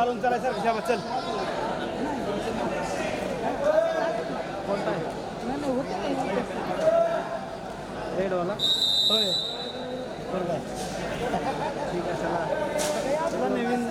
चालून चालायचं हिशाबात चल. कोणता आहे रेडवाला होय बरोबर ठीक आहे चला नवीन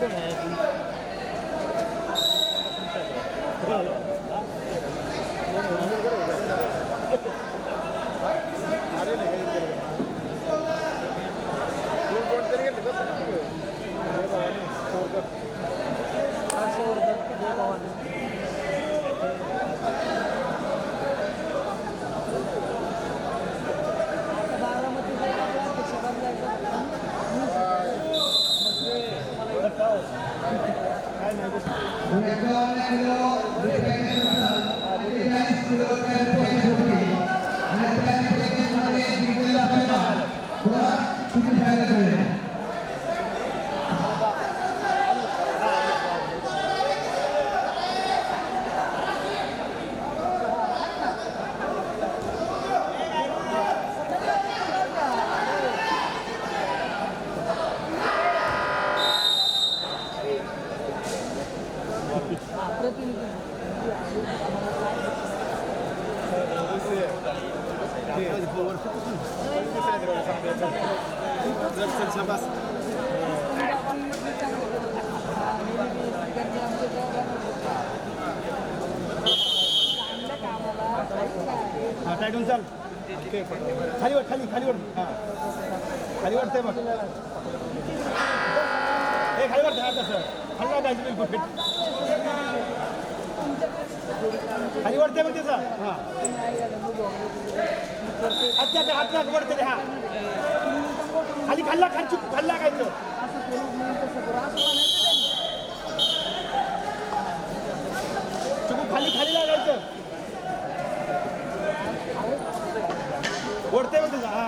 टाईटून चाल खाली वर खाली खाली वर हां खाली वाटतंय बघ हे खाली वाटतं हा तसं खाली जायचं बिलकुल फिट खाली वाटतंय बघ त्याचं हां अच्छा हातला वरते रे हा खाली खाल्ला खाली खाल्ला खायचं चुकू खाली खाली लागायचं ओढते बघ तुझा हा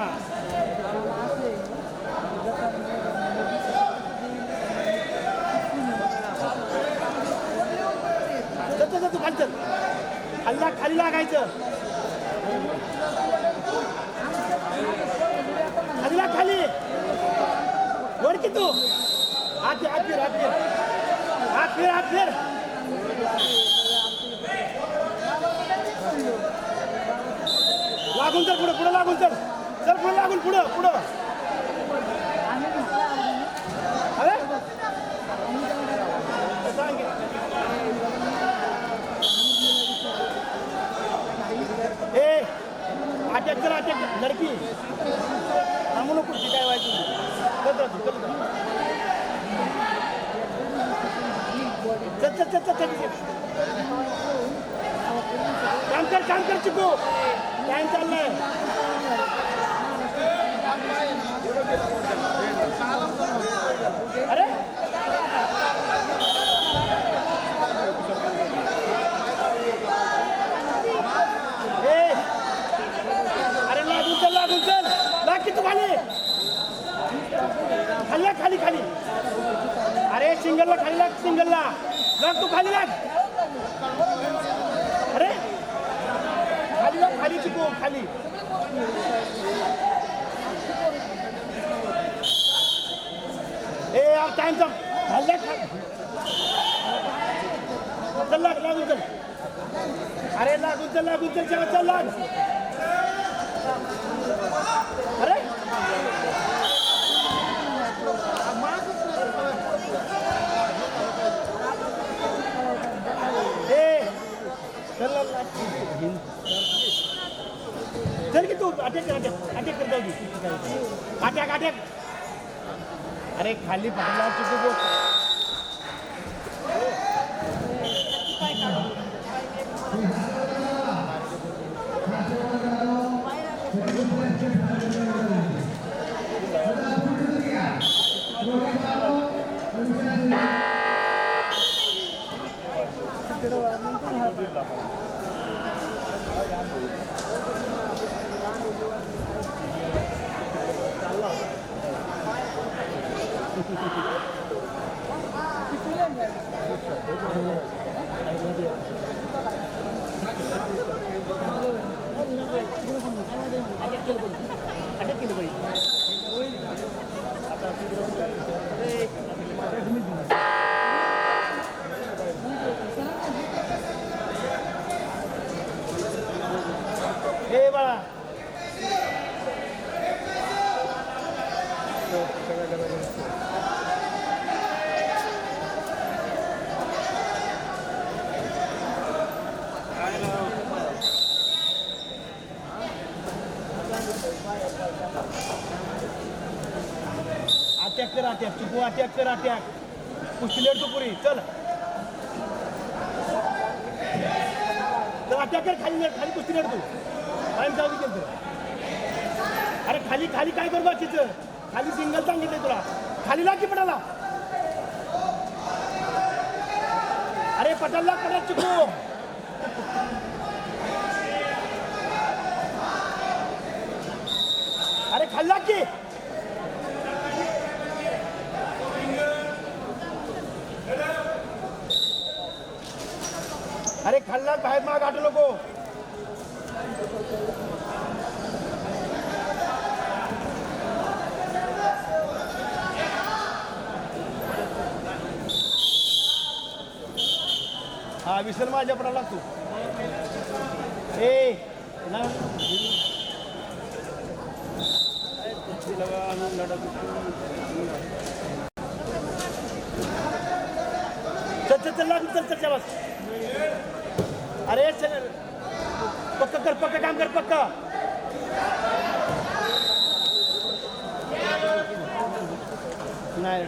तू खालचं खाल्ला खाली लागायचं खाली लाग खाली वर की तू हात फिर हात फिर हात फिर हात फिर लागून तर पुढं पुढं लागून तर चल पुढं लागून पुढं पुढं अरे ए अटॅक कर अटॅक लडकी थांबू नको काय व्हायची चल चल चल चल काम कर चिकू टाइम चाललाय अरे अरे लागून चल लाग की तू खाली खाल्ला खाली खाली अरे सिंगलला खाली लाग सिंगलला लाग तू खाली लाग अरे खाली लाग खाली चिकू खाली ए यार टाइम चल खाल्ला चल लागून चल अरे लागून चल चल लाग अरे चल की तू अटॅक कर जाऊ अटॅक अरे खाली पकडला चुकू ए बाळा अटॅक कर अटॅक चिकू अटॅक कर अटॅक कुस्ती लेट तू पुरी चल अटॅक कर खाली लेट खाली कुस्ती लेट तू टाइम जाऊ दे अरे खाली खाली काय कर बाकीचं खाली सिंगल सांगितलंय तुला खाली लाग की पटाला अरे पटाला पटा चिकू अरे खाली लाग की अरे खाल्ला बाहेर माग आठ नको हा विसर माझ्या पडायला लागतो ए ना चल चल चल लागू चल चल बस अरे चल पक्का कर पक्का काम कर पक्का नाही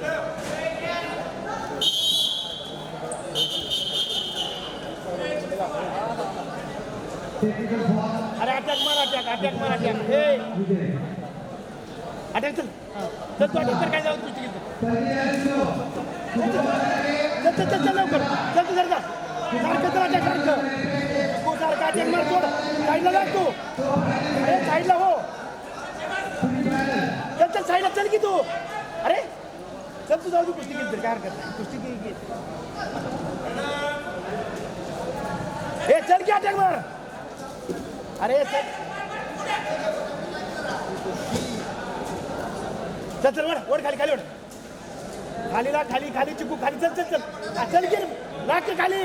अरे अटॅक मार अटॅक अटॅक मार अटॅक हे अटॅक चल चल तू अटॅक कर काय जाऊ कुस्ती चल चल चल चल लवकर चल तू जरा सारखं चल अटॅक सारखं तू सारखं अटॅक मार सोड साईडला लाग तू अरे साईडला हो चल चल साईडला चल की तू अरे चल तू जाऊ दे कुस्ती घेत काय हरकत नाही कुस्ती घे हे चल की अटॅक मार अरे चल चल चल ओढ खाली खाली ओढ खाली ला खाली खाली चिकू खाली चल चल चल चल की लाग की खाली